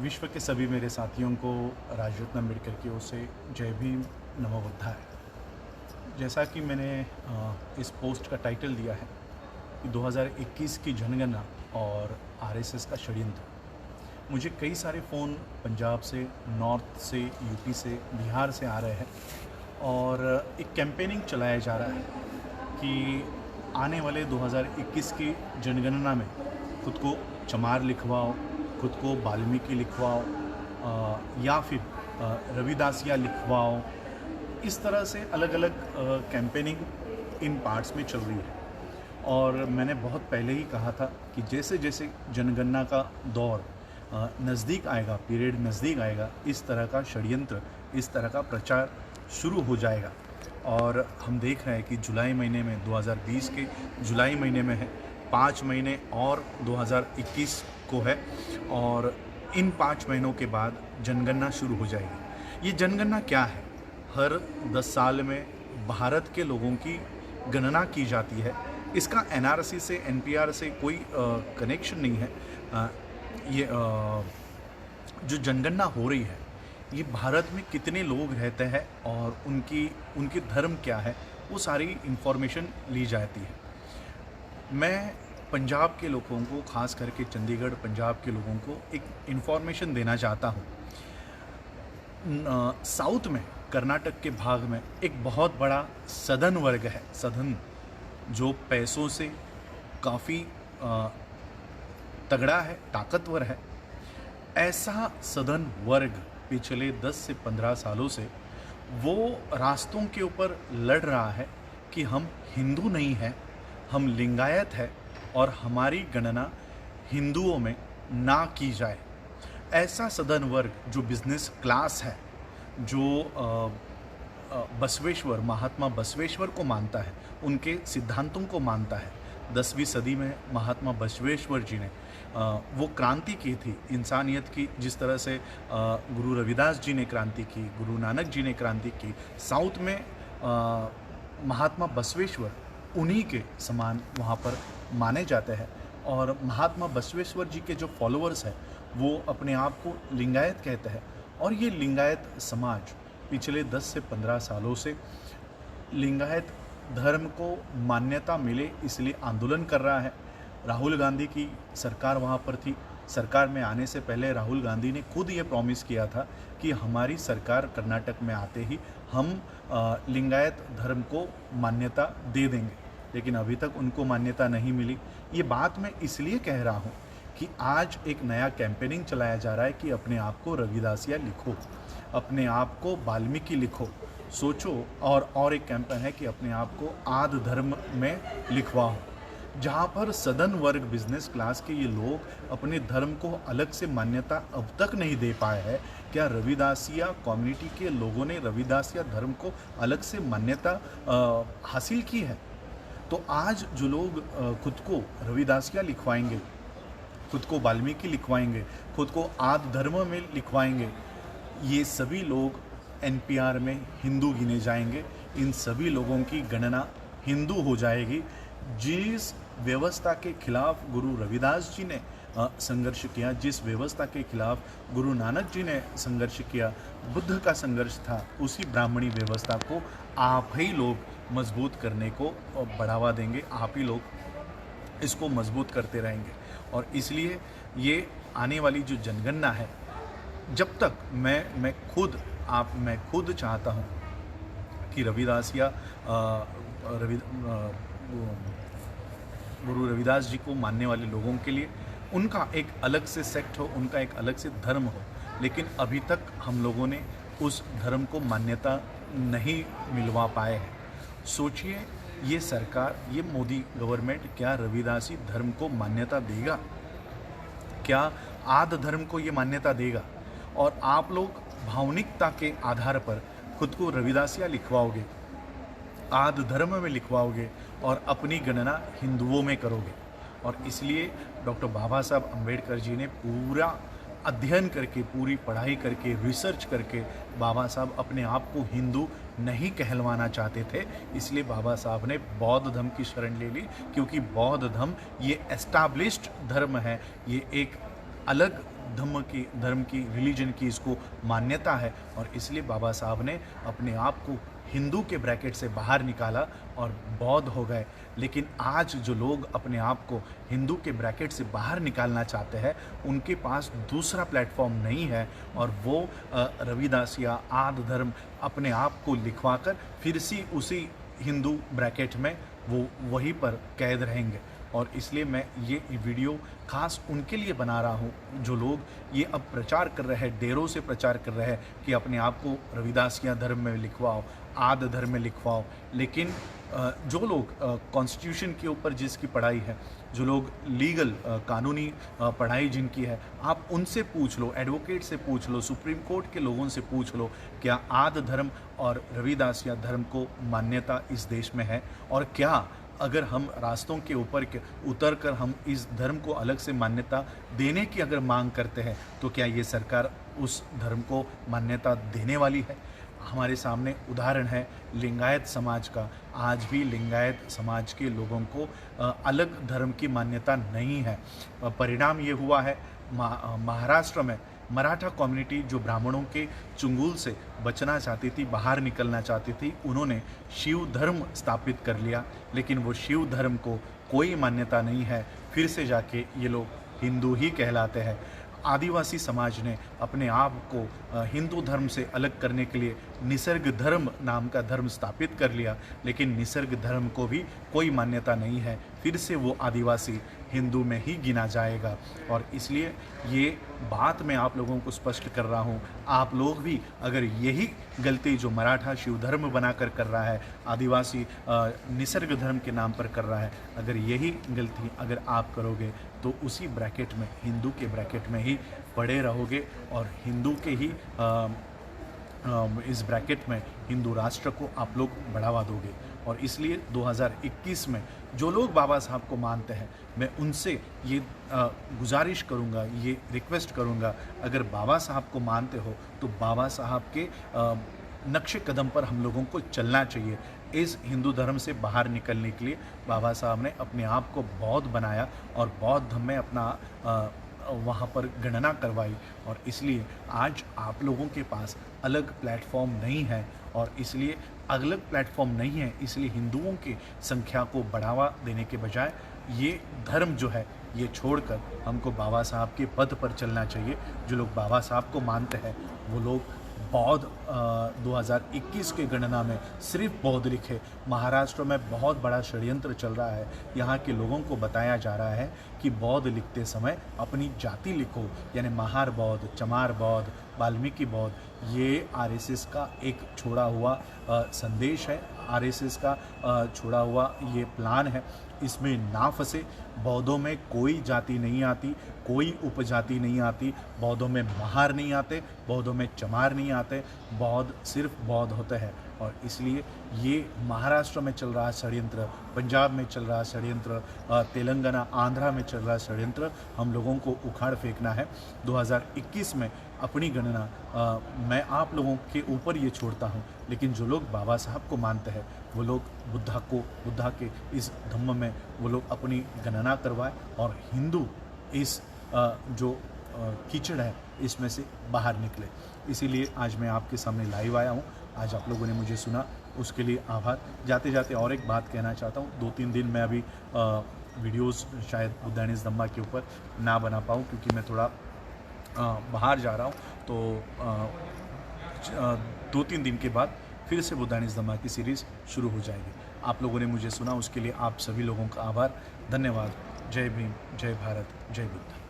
विश्व के सभी मेरे साथियों को राजरत्न अम्बेडकर की ओर से जय भीम, नमो बुद्धाय। जैसा कि मैंने इस पोस्ट का टाइटल दिया है कि 2021 की जनगणना और आरएसएस का षड्यंत्र। मुझे कई सारे फ़ोन पंजाब से, नॉर्थ से, यूपी से, बिहार से आ रहे हैं और एक कैंपेनिंग चलाया जा रहा है कि आने वाले 2021 की जनगणना में खुद को चमार लिखवाओ, खुद को वाल्मीकि लिखवाओ या फिर रविदासिया लिखवाओ। इस तरह से अलग अलग कैंपेनिंग इन पार्ट्स में चल रही है। और मैंने बहुत पहले ही कहा था कि जैसे जैसे जनगणना का दौर नज़दीक आएगा, पीरियड नज़दीक आएगा, इस तरह का षड्यंत्र, इस तरह का प्रचार शुरू हो जाएगा। और हम देख रहे हैं कि जुलाई महीने में 2020 के जुलाई महीने में है, 5 महीने और 2021 को है और इन 5 महीनों के बाद जनगणना शुरू हो जाएगी। ये जनगणना क्या है? हर 10 साल में भारत के लोगों की गणना की जाती है। इसका एनआरसी से, एनपीआर से कोई कनेक्शन नहीं है। ये जो जनगणना हो रही है, ये भारत में कितने लोग रहते हैं और उनकी धर्म क्या है, वो सारी इन्फॉर्मेशन ली जाती है। मैं पंजाब के लोगों को, ख़ास करके चंडीगढ़ पंजाब के लोगों को एक इन्फॉर्मेशन देना चाहता हूँ। साउथ में, कर्नाटक के भाग में एक बहुत बड़ा सधन वर्ग है, सधन, जो पैसों से काफ़ी तगड़ा है, ताकतवर है। ऐसा सधन वर्ग पिछले 10 से 15 सालों से वो रास्तों के ऊपर लड़ रहा है कि हम हिंदू नहीं हैं, हम लिंगायत है और हमारी गणना हिंदुओं में ना की जाए। ऐसा सधन वर्ग जो बिजनेस क्लास है, जो बसवेश्वर, महात्मा बसवेश्वर को मानता है, उनके सिद्धांतों को मानता है। 10वीं सदी में महात्मा बसवेश्वर जी ने वो क्रांति की थी इंसानियत की, जिस तरह से गुरु रविदास जी ने क्रांति की, गुरु नानक जी ने क्रांति की। साउथ में महात्मा बसवेश्वर उन्हीं के समान वहाँ पर माने जाते हैं और महात्मा बसवेश्वर जी के जो फॉलोअर्स हैं वो अपने आप को लिंगायत कहते हैं। और ये लिंगायत समाज पिछले 10 से 15 सालों से लिंगायत धर्म को मान्यता मिले इसलिए आंदोलन कर रहा है। राहुल गांधी की सरकार वहाँ पर थी। सरकार में आने से पहले राहुल गांधी ने खुद ये प्रॉमिस किया था कि हमारी सरकार कर्नाटक में आते ही हम लिंगायत धर्म को मान्यता दे देंगे, लेकिन अभी तक उनको मान्यता नहीं मिली। ये बात मैं इसलिए कह रहा हूँ कि आज एक नया कैंपेनिंग चलाया जा रहा है कि अपने आप को रविदासिया लिखो, अपने आप को वाल्मीकि लिखो, सोचो। और एक कैंपेन है कि अपने आप को आदि धर्म में लिखवाओ, जहाँ पर सदन वर्ग, बिजनेस क्लास के ये लोग अपने धर्म को अलग से मान्यता अब तक नहीं दे पाए हैं। क्या रविदासिया कम्युनिटी के लोगों ने रविदासिया धर्म को अलग से मान्यता हासिल की है? तो आज जो लोग खुद को रविदासिया लिखवाएंगे, खुद को वाल्मीकि लिखवाएंगे, खुद को आदि धर्म में लिखवाएंगे, ये सभी लोग एनपीआर में हिंदू गिने जाएंगे। इन सभी लोगों की गणना हिंदू हो जाएगी। जिस व्यवस्था के खिलाफ गुरु रविदास जी ने संघर्ष किया, जिस व्यवस्था के खिलाफ गुरु नानक जी ने संघर्ष किया, बुद्ध का संघर्ष था, उसी ब्राह्मणी व्यवस्था को आप ही लोग मजबूत करने को बढ़ावा देंगे, आप ही लोग इसको मजबूत करते रहेंगे। और इसलिए ये आने वाली जो जनगणना है, जब तक मैं खुद चाहता हूँ कि रविदासिया गुरु रविदास जी को मानने वाले लोगों के लिए उनका एक अलग से सेक्ट हो, उनका एक अलग से धर्म हो, लेकिन अभी तक हम लोगों ने उस धर्म को मान्यता नहीं मिलवा पाए हैं। सोचिए, ये सरकार, ये मोदी गवर्नमेंट क्या रविदासी धर्म को मान्यता देगा? क्या आदि धर्म को ये मान्यता देगा? और आप लोग भावनिकता के आधार पर खुद को रविदासिया लिखवाओगे, आदि धर्म में लिखवाओगे और अपनी गणना हिंदुओं में करोगे। और इसलिए डॉक्टर बाबा साहब अम्बेडकर जी ने पूरा अध्ययन करके, पूरी पढ़ाई करके, रिसर्च करके बाबा साहब अपने आप को हिंदू नहीं कहलवाना चाहते थे। इसलिए बाबा साहब ने बौद्ध धर्म की शरण ले ली, क्योंकि बौद्ध धर्म ये एस्टैब्लिश्ड धर्म है, ये एक अलग धर्म की रिलीजन की इसको मान्यता है और इसलिए बाबा साहब ने अपने आप को हिंदू के ब्रैकेट से बाहर निकाला और बौद्ध हो गए। लेकिन आज जो लोग अपने आप को हिंदू के ब्रैकेट से बाहर निकालना चाहते हैं उनके पास दूसरा प्लेटफॉर्म नहीं है और वो रविदास या आद धर्म अपने आप को लिखवाकर फिर से उसी हिंदू ब्रैकेट में वो वहीं पर कैद रहेंगे। और इसलिए मैं ये वीडियो खास उनके लिए बना रहा हूँ जो लोग ये अब प्रचार कर रहे हैं, डेरों से प्रचार कर रहे हैं कि अपने आप को रविदासिया धर्म में लिखवाओ, आद धर्म में लिखवाओ। लेकिन जो लोग कॉन्स्टिट्यूशन के ऊपर जिसकी पढ़ाई है, जो लोग लीगल कानूनी पढ़ाई जिनकी है, आप उनसे पूछ लो, एडवोकेट से पूछ लो, सुप्रीम कोर्ट के लोगों से पूछ लो, क्या आद धर्म और रविदासिया धर्म को मान्यता इस देश में है? और क्या अगर हम रास्तों के ऊपर उतर कर हम इस धर्म को अलग से मान्यता देने की अगर मांग करते हैं तो क्या ये सरकार उस धर्म को मान्यता देने वाली है? हमारे सामने उदाहरण है लिंगायत समाज का। आज भी लिंगायत समाज के लोगों को अलग धर्म की मान्यता नहीं है। परिणाम ये हुआ है महाराष्ट्र में मराठा कम्युनिटी जो ब्राह्मणों के चुंगल से बचना चाहती थी, बाहर निकलना चाहती थी, उन्होंने शिव धर्म स्थापित कर लिया। लेकिन वो शिव धर्म को कोई मान्यता नहीं है, फिर से जाके ये लोग हिंदू ही कहलाते हैं। आदिवासी समाज ने अपने आप को हिंदू धर्म से अलग करने के लिए निसर्ग धर्म नाम का धर्म स्थापित कर लिया, लेकिन निसर्ग धर्म को भी कोई मान्यता नहीं है, फिर से वो आदिवासी हिंदू में ही गिना जाएगा। और इसलिए ये बात मैं आप लोगों को स्पष्ट कर रहा हूँ, आप लोग भी अगर यही गलती जो मराठा शिव धर्म बनाकर कर रहा है, आदिवासी निसर्ग धर्म के नाम पर कर रहा है, अगर यही गलती अगर आप करोगे तो उसी ब्रैकेट में, हिंदू के ब्रैकेट में ही पड़े रहोगे और हिंदू के ही इस ब्रैकेट में हिंदू राष्ट्र को आप लोग बढ़ावा दोगे। और इसलिए 2021 में जो लोग बाबा साहब को मानते हैं, मैं उनसे ये गुजारिश करूँगा, ये रिक्वेस्ट करूँगा, अगर बाबा साहब को मानते हो तो बाबा साहब के नक्शे कदम पर हम लोगों को चलना चाहिए। इस हिंदू धर्म से बाहर निकलने के लिए बाबा साहब ने अपने आप को बौद्ध बनाया और बौद्ध धर्म में अपना वहाँ पर गणना करवाई। और इसलिए आज आप लोगों के पास अलग प्लेटफॉर्म नहीं है, और इसलिए अलग प्लेटफॉर्म नहीं है, इसलिए हिंदुओं की संख्या को बढ़ावा देने के बजाय ये धर्म जो है ये छोड़कर हमको बाबा साहब के पद पर चलना चाहिए। जो लोग बाबा साहब को मानते हैं वो लोग बौद्ध 2021 के गणना में सिर्फ बौद्ध लिखे। महाराष्ट्र में बहुत बड़ा षड्यंत्र चल रहा है। यहाँ के लोगों को बताया जा रहा है कि बौद्ध लिखते समय अपनी जाति लिखो, यानी महार बौद्ध, चमार बौद्ध, वाल्मीकि बौद्ध। ये आरएसएस का एक छोड़ा हुआ संदेश है, आरएसएस का छोड़ा हुआ ये प्लान है। इसमें ना फंसे। बौद्धों में कोई जाति नहीं आती, कोई उपजाति नहीं आती, बौद्धों में महार नहीं आते, बौद्धों में चमार नहीं आते, बौद्ध सिर्फ बौद्ध होते हैं। और इसलिए ये महाराष्ट्र में चल रहा षड्यंत्र, पंजाब में चल रहा षड्यंत्र, तेलंगाना आंध्रा में चल रहा षड्यंत्र हम लोगों को उखाड़ फेंकना है। 2021 में अपनी गणना मैं आप लोगों के ऊपर ये छोड़ता हूँ, लेकिन जो लोग बाबा साहब को मानते हैं वो लोग बुद्धा के इस धम्म में वो लोग अपनी गणना करवाए और हिंदू इस जो कीचड़ है इसमें से बाहर निकले। इसीलिए आज मैं आपके सामने लाइव आया हूँ। आज आप लोगों ने मुझे सुना, उसके लिए आभार। जाते जाते और एक बात कहना चाहता हूँ, 2-3 दिन मैं अभी वीडियोस शायद बुद्धानिस धम्मा के ऊपर ना बना पाऊँ क्योंकि मैं थोड़ा बाहर जा रहा हूँ। तो 2-3 दिन के बाद फिर से बुद्धानिस धम्मा की सीरीज़ शुरू हो जाएगी। आप लोगों ने मुझे सुना, उसके लिए आप सभी लोगों का आभार, धन्यवाद। जय भीम, जय भारत, जय बुद्ध।